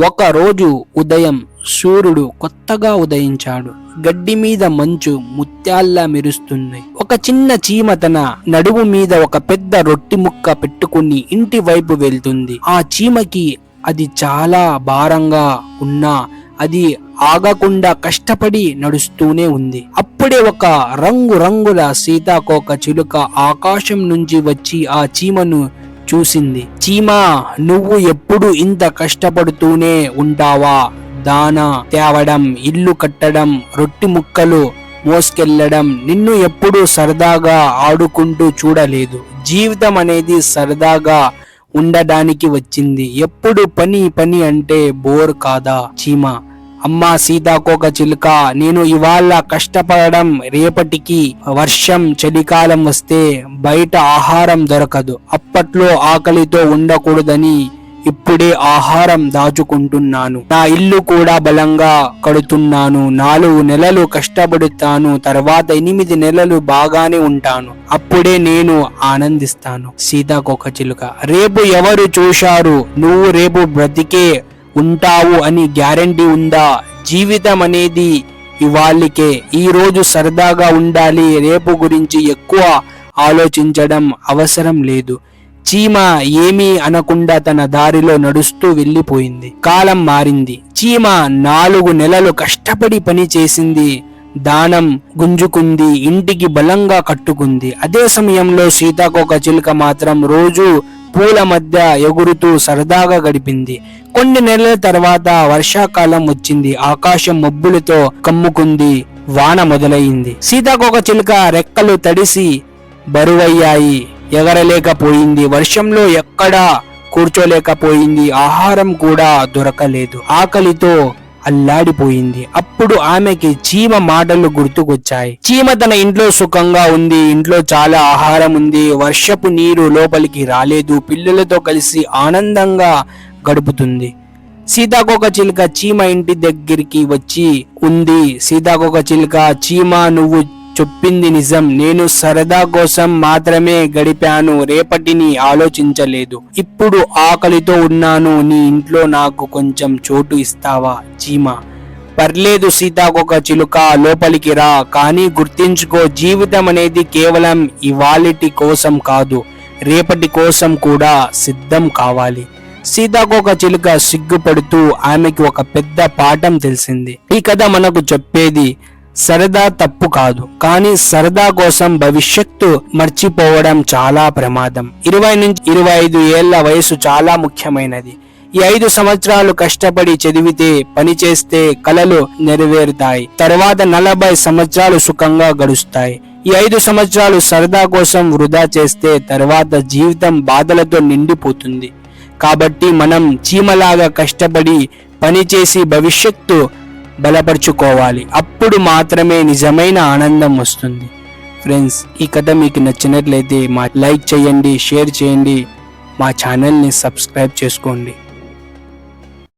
ఒక రోజు ఉదయం సూర్యుడు కొత్తగా ఉదయించాడు. గడ్డి మీద మంచు ముత్యాల్లా మెరుస్తుంది. ఒక చిన్న చీమ తన నడుము మీద ఒక పెద్ద రొట్టి ముక్క పెట్టుకుని ఇంటి వైపు వెళ్తుంది. ఆ చీమకి అది చాలా భారంగా ఉన్నా అది ఆగకుండా కష్టపడి నడుస్తూనే ఉంది. అప్పుడే ఒక రంగురంగుల సీతాకోక చిలుక ఆకాశం నుంచి వచ్చి ఆ చీమను చూసింది. చీమా, నువ్వు ఎప్పుడు ఇంత కష్టపడుతూనే ఉంటావా? దానా తేవడం, ఇల్లు కట్టడం, రొట్టి ముక్కలు మోసుకెళ్లడం నిన్ను ఎప్పుడు సరదాగా ఆడుకుంటూ చూడలేదు. జీవితం అనేది సరదాగా ఉండడానికి వచ్చింది. ఎప్పుడు పని పని అంటే బోర్ కాదా? చీమ: అమ్మా సీతాకోక చిలుక, నేను ఇవాళ కష్టపడడం రేపటికి వర్షం చలికాలం వస్తే బయట ఆహారం దొరకదు. అప్పట్లో ఆకలితో ఉండకూడదని ఇప్పుడే ఆహారం దాచుకుంటున్నాను. నా ఇల్లు కూడా బలంగా కడుతున్నాను. 4 నెలలు కష్టపడుతాను, తర్వాత 8 నెలలు బాగానే ఉంటాను. అప్పుడే నేను ఆనందిస్తాను. సీతాకోక చిలుక: రేపు ఎవరు చూశారు? నువ్వు రేపు బ్రతికే ఉంటావు అని గ్యారంటీ ఉందా? జీవితం అనేది ఇవాళకే. ఈ రోజు సరదాగా ఉండాలి. రేపు గురించి ఎక్కువ ఆలోచించడం అవసరం లేదు. చీమ ఏమీ అనకుండా తన దారిలో నడుస్తూ వెళ్ళిపోయింది. కాలం మారింది. చీమ 4 నెలలు కష్టపడి పని చేసింది. దానం గుంజుకుంది, ఇంటికి బలంగా కట్టుకుంది. అదే సమయంలో సీతాకోక చిలుక మాత్రం రోజు పూల మధ్య ఎగురుతూ సరదాగా గడిపింది. కొన్ని నెలల తర్వాత వర్షాకాలం వచ్చింది. ఆకాశం మబ్బులతో కమ్ముకుంది. వాన మొదలైంది. సీతాకోక చిలుక రెక్కలు తడిసి బరువయ్యాయి. ఎగరలేకపోయింది. వర్షంలో ఎక్కడా కూర్చోలేకపోయింది. ఆహారం కూడా దొరకలేదు. ఆకలితో అల్లాడిపోయింది. అప్పుడు ఆమెకి చీమ మాటలు గుర్తుకొచ్చాయి. చీమ తన ఇంట్లో సుఖంగా ఉంది. ఇంట్లో చాలా ఆహారం ఉంది. వర్షపు నీరు లోపలికి రాలేదు. పిల్లలతో కలిసి ఆనందంగా గడుపుతుంది. సీతాకోక చిలుక చీమ ఇంటి దగ్గరికి వచ్చి ఉంది. సీతాకోక చిలుక: చీమ, నువ్వు చెప్పింది నిజం. నేను సరదా కోసం మాత్రమే గడిపాను. రేపటిని ఆలోచించలేదు. ఇప్పుడు ఆకలితో ఉన్నాను. నీ ఇంట్లో నాకు కొంచెం చోటు ఇస్తావా? చీమ: పర్లేదు సీతాకోక చిలుక, లోపలికి రా. కానీ గుర్తించుకో, జీవితం అనేది కేవలం ఇవాళటి కోసం కాదు, రేపటి కోసం కూడా సిద్ధం కావాలి. సీతాకోక చిలుక సిగ్గుపడుతూ ఆమెకి ఒక పెద్ద పాఠం తెలిసింది. ఈ కథ మనకు చెప్పేది సరదా తప్పు కాదు, కానీ సరదా కోసం భవిష్యత్తు మర్చిపోవడం చాలా ప్రమాదం. 20 నుంచి 25 ఏళ్ల వయసు చాలా ముఖ్యమైనది. ఈ 5 సంవత్సరాలు కష్టపడి చదివితే, పని చేస్తే కలలు నెరవేరుతాయి. తర్వాత 40 సంవత్సరాలు సుఖంగా గడుస్తాయి. ఈ 5 సంవత్సరాలు సరదా కోసం వృధా చేస్తే తర్వాత జీవితం బాధలతో నిండిపోతుంది. కాబట్టి మనం చీమలాగా కష్టపడి పనిచేసి భవిష్యత్తు బలపరుచుకోవాలి. అప్పుడు మాత్రమే నిజమైన ఆనందం వస్తుంది. ఫ్రెండ్స్, ఈ కథ మీకు నచ్చినట్లయితే లైక్ చేయండి, షేర్ చేయండి, మా ఛానల్ని సబ్స్క్రైబ్ చేసుకోండి.